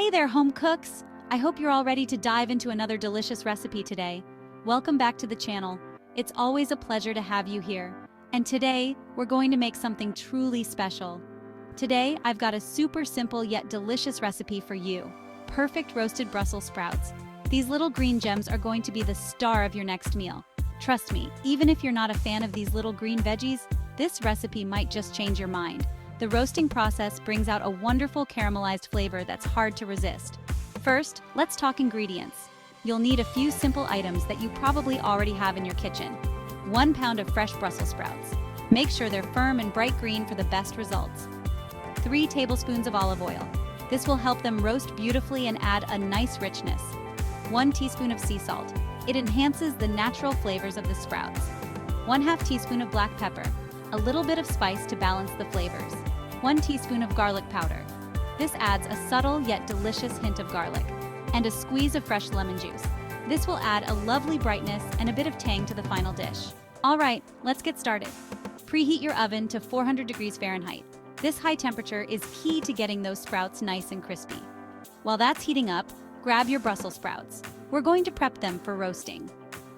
Hey there, home cooks! I hope you're all ready to dive into another delicious recipe today. Welcome back to the channel. It's always a pleasure to have you here. And today, we're going to make something truly special. Today, I've got a super simple yet delicious recipe for you. Perfect roasted Brussels sprouts. These little green gems are going to be the star of your next meal. Trust me, even if you're not a fan of these little green veggies, this recipe might just change your mind. The roasting process brings out a wonderful caramelized flavor that's hard to resist. First, let's talk ingredients. You'll need a few simple items that you probably already have in your kitchen. 1 pound of fresh Brussels sprouts. Make sure they're firm and bright green for the best results. 3 tablespoons of olive oil. This will help them roast beautifully and add a nice richness. 1 teaspoon of sea salt. It enhances the natural flavors of the sprouts. 1/2 teaspoon of black pepper. A little bit of spice to balance the flavors. 1 teaspoon of garlic powder. This adds a subtle yet delicious hint of garlic. And a squeeze of fresh lemon juice. This will add a lovely brightness and a bit of tang to the final dish. All right, let's get started. Preheat your oven to 400 degrees Fahrenheit. This high temperature is key to getting those sprouts nice and crispy. While that's heating up, grab your Brussels sprouts. We're going to prep them for roasting.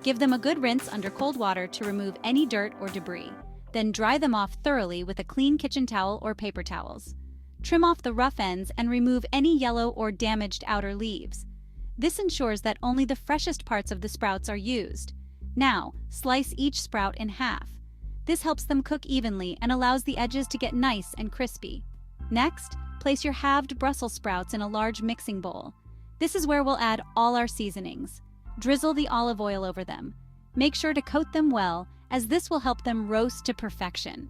Give them a good rinse under cold water to remove any dirt or debris. Then dry them off thoroughly with a clean kitchen towel or paper towels. Trim off the rough ends and remove any yellow or damaged outer leaves. This ensures that only the freshest parts of the sprouts are used. Now, slice each sprout in half. This helps them cook evenly and allows the edges to get nice and crispy. Next, place your halved Brussels sprouts in a large mixing bowl. This is where we'll add all our seasonings. Drizzle the olive oil over them. Make sure to coat them well, as this will help them roast to perfection.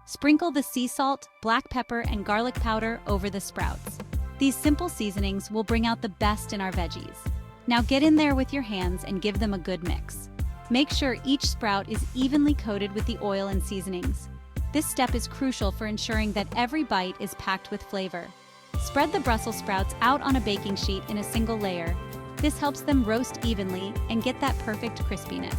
Sprinkle the sea salt, black pepper, and garlic powder over the sprouts. These simple seasonings will bring out the best in our veggies. Now get in there with your hands and give them a good mix. Make sure each sprout is evenly coated with the oil and seasonings. This step is crucial for ensuring that every bite is packed with flavor. Spread the Brussels sprouts out on a baking sheet in a single layer. This helps them roast evenly and get that perfect crispiness.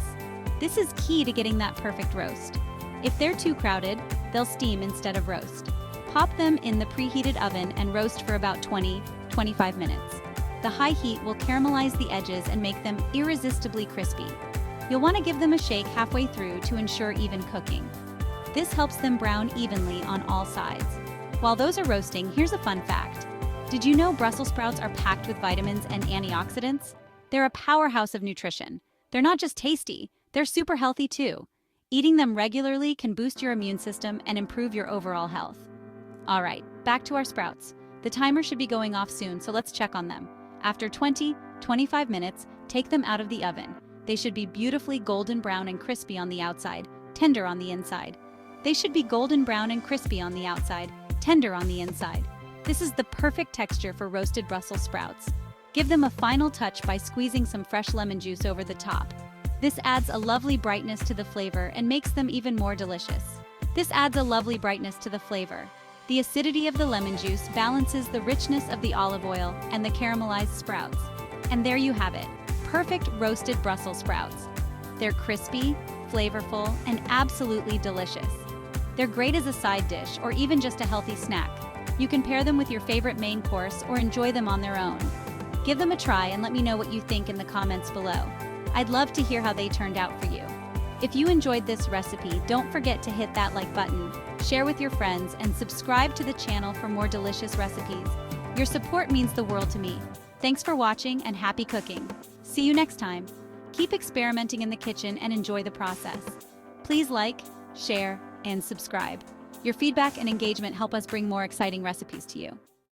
This is key to getting that perfect roast. If they're too crowded, they'll steam instead of roast. Pop them in the preheated oven and roast for about 20-25 minutes. The high heat will caramelize the edges and make them irresistibly crispy. You'll want to give them a shake halfway through to ensure even cooking. This helps them brown evenly on all sides. While those are roasting, here's a fun fact. Did you know Brussels sprouts are packed with vitamins and antioxidants? They're a powerhouse of nutrition. They're not just tasty, they're super healthy too. Eating them regularly can boost your immune system and improve your overall health. All right, back to our sprouts. The timer should be going off soon, so let's check on them. After 20-25 minutes, take them out of the oven. They should be beautifully golden brown and crispy on the outside, tender on the inside. They should be golden brown and crispy on the outside, tender on the inside. This is the perfect texture for roasted Brussels sprouts. Give them a final touch by squeezing some fresh lemon juice over the top. This adds a lovely brightness to the flavor and makes them even more delicious. The acidity of the lemon juice balances the richness of the olive oil and the caramelized sprouts. And there you have it, perfect roasted Brussels sprouts. They're crispy, flavorful, and absolutely delicious. They're great as a side dish or even just a healthy snack. You can pair them with your favorite main course or enjoy them on their own. Give them a try and let me know what you think in the comments below. I'd love to hear how they turned out for you. If you enjoyed this recipe, don't forget to hit that like button, share with your friends, and subscribe to the channel for more delicious recipes. Your support means the world to me. Thanks for watching and happy cooking. See you next time. Keep experimenting in the kitchen and enjoy the process. Please like, share, and subscribe. Your feedback and engagement help us bring more exciting recipes to you.